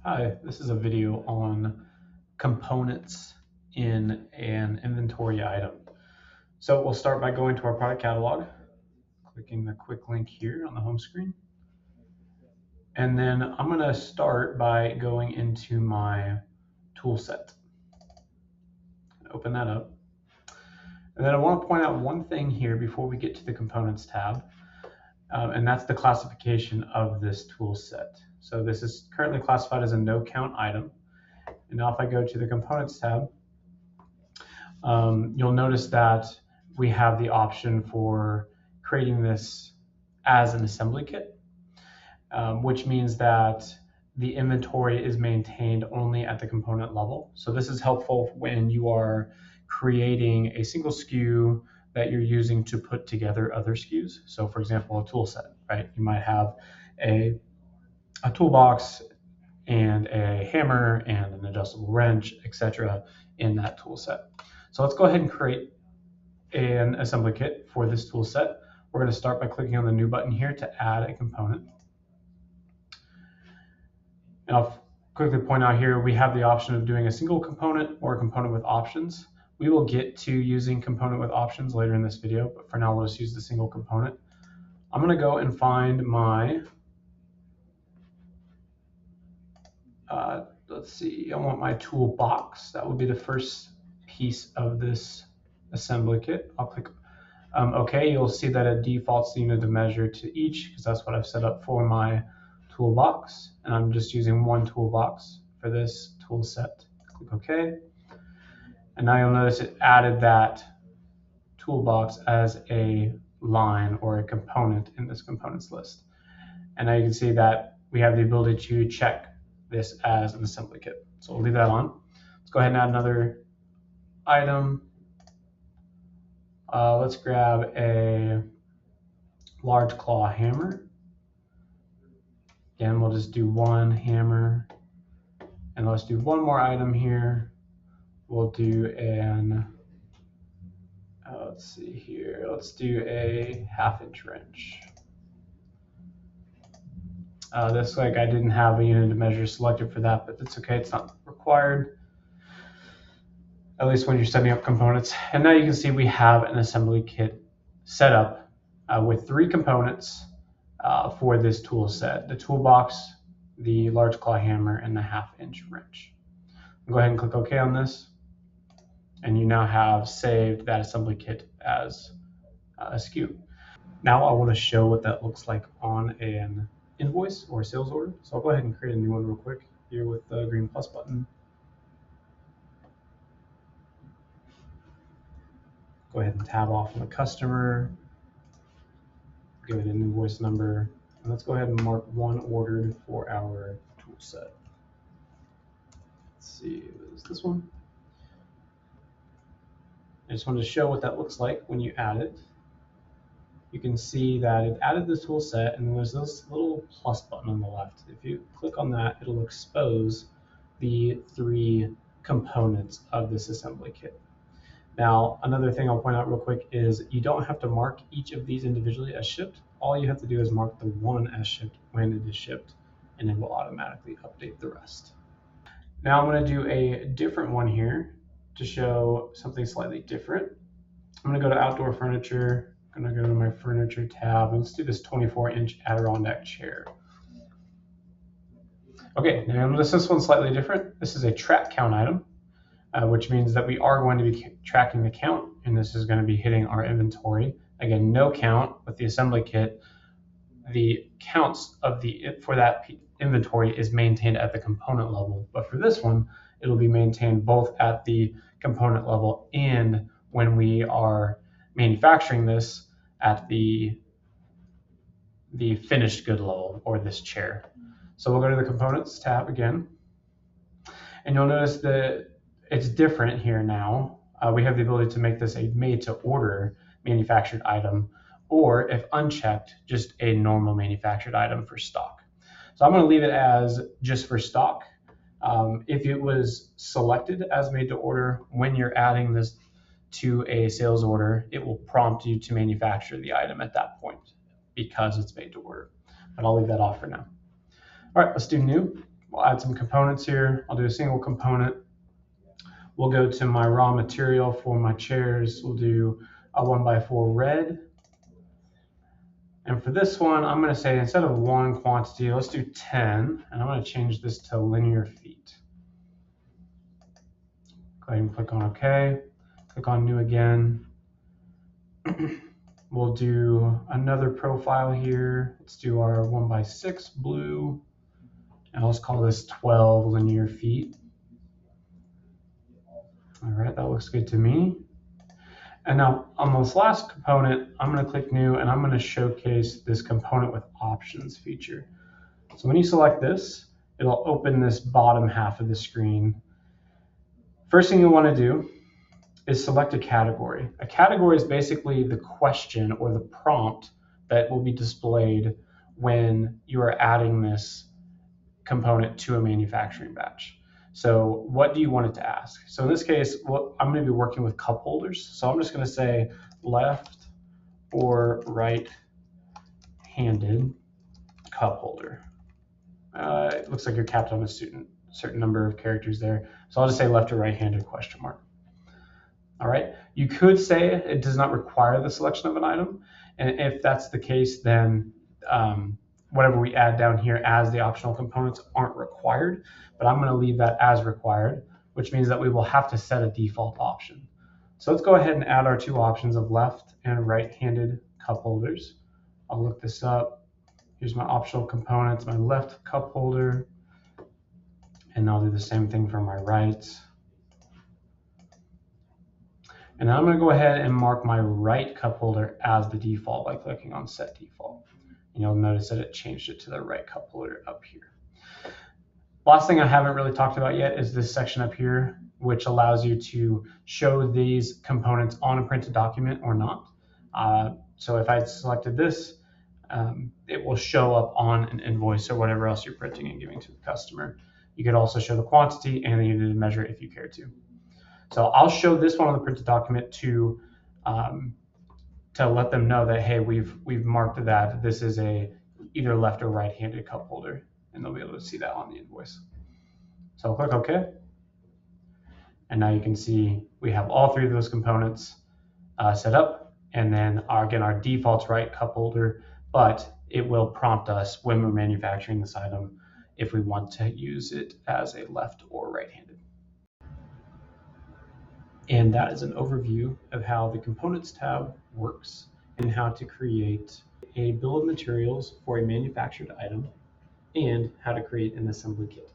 Hi, this is a video on components in an inventory item. So we'll start by going to our product catalog, clicking the quick link here on the home screen. And then I'm going to start by going into my tool set. Open that up. And then I want to point out one thing here before we get to the components tab, and that's the classification of this tool set. So this is currently classified as a no count item. And now if I go to the components tab, you'll notice that we have the option for creating this as an assembly kit, which means that the inventory is maintained only at the component level. So this is helpful when you are creating a single SKU that you're using to put together other SKUs. So for example, a tool set, right? You might have a toolbox and a hammer and an adjustable wrench, etc. in that tool set. So let's go ahead and create an assembly kit for this tool set. We're going to start by clicking on the new button here to add a component. And I'll quickly point out here, we have the option of doing a single component or a component with options. We will get to using component with options later in this video, but for now, let's use the single component. I'm going to go and find my, let's see, I want my toolbox. That would be the first piece of this assembly kit. I'll click OK. You'll see that it defaults the unit of measure to each because that's what I've set up for my toolbox, and I'm just using one toolbox for this tool set. Click OK, and now you'll notice it added that toolbox as a line or a component in this components list. And now you can see that we have the ability to check this as an assembly kit. So we'll leave that on. Let's go ahead and add another item. Let's grab a large claw hammer. Again, we'll just do one hammer. And let's do one more item here. We'll do an, let's see here, let's do a 1/2-inch wrench. This like I didn't have a unit of measure selected for that, but that's okay, it's not required, at least when you're setting up components. And now you can see we have an assembly kit set up with 3 components for this tool set: the toolbox, the large claw hammer, and the 1/2-inch wrench. I'll go ahead and click OK on this, and you now have saved that assembly kit as a SKU. Now I want to show what that looks like on an invoice or sales order. So I'll go ahead and create a new one real quick here with the green plus button. Go ahead and tab off on the customer, give it an invoice number, and let's go ahead and mark one ordered for our tool set. Let's see, is this one? I just wanted to show what that looks like when you add it. You can see that it added the tool set, and then there's this little plus button on the left. If you click on that, it'll expose the 3 components of this assembly kit. Now, another thing I'll point out real quick is you don't have to mark each of these individually as shipped. All you have to do is mark the one as shipped when it is shipped, and it will automatically update the rest. Now I'm going to do a different one here to show something slightly different. I'm going to go to outdoor furniture. I'm going to go to my furniture tab, and let's do this 24-inch Adirondack chair. Okay, now this one's slightly different. This is a track count item, which means that we are going to be tracking the count, and this is going to be hitting our inventory. Again, no count with the assembly kit. The counts of for that inventory is maintained at the component level, but for this one, it'll be maintained both at the component level and when we are manufacturing this at the finished good level, or this chair. So we'll go to the components tab again, and you'll notice that it's different here now. We have the ability to make this a made to order manufactured item, or if unchecked, just a normal manufactured item for stock. So I'm going to leave it as just for stock. If it was selected as made to order, when you're adding this to a sales order, it will prompt you to manufacture the item at that point because it's made to order. But I'll leave that off for now. All right, let's do new. We'll add some components here. I'll do a single component. We'll go to my raw material for my chairs. We'll do a 1x4 red. And for this one, I'm going to say instead of 1 quantity, let's do 10. And I'm going to change this to linear feet. Go ahead and click on OK. Click on New again. We'll do another profile here. Let's do our 1x6 blue. And let's call this 12 linear feet. All right, that looks good to me. And now on this last component, I'm going to click New, and I'm going to showcase this component with options feature. So when you select this, it'll open this bottom half of the screen. First thing you want to do is select a category. A category is basically the question or the prompt that will be displayed when you are adding this component to a manufacturing batch. So what do you want it to ask? So in this case, I'm going to be working with cup holders. So I'm just going to say left or right-handed cup holder. It looks like you're capped on a certain number of characters there. So I'll just say left or right-handed question mark. All right. You could say it does not require the selection of an item. And if that's the case, then whatever we add down here as the optional components aren't required, but I'm going to leave that as required, which means that we will have to set a default option. So let's go ahead and add our two options of left and right-handed cup holders. I'll look this up. Here's my optional components, my left cup holder, and I'll do the same thing for my right. And then I'm going to go ahead and mark my right cup holder as the default by clicking on Set Default. And you'll notice that it changed it to the right cup holder up here. Last thing I haven't really talked about yet is this section up here, which allows you to show these components on a printed document or not. So if I selected this, it will show up on an invoice or whatever else you're printing and giving to the customer. You could also show the quantity and the unit of measure if you care to. So I'll show this one on the printed document to let them know that, hey, we've marked that this is a either left or right-handed cup holder, and they'll be able to see that on the invoice. So I'll click OK. And now you can see we have all three of those components set up. And then again, our default's right cup holder, but it will prompt us when we're manufacturing this item if we want to use it as a left or right-handed. And that is an overview of how the Components tab works and how to create a bill of materials for a manufactured item and how to create an assembly kit.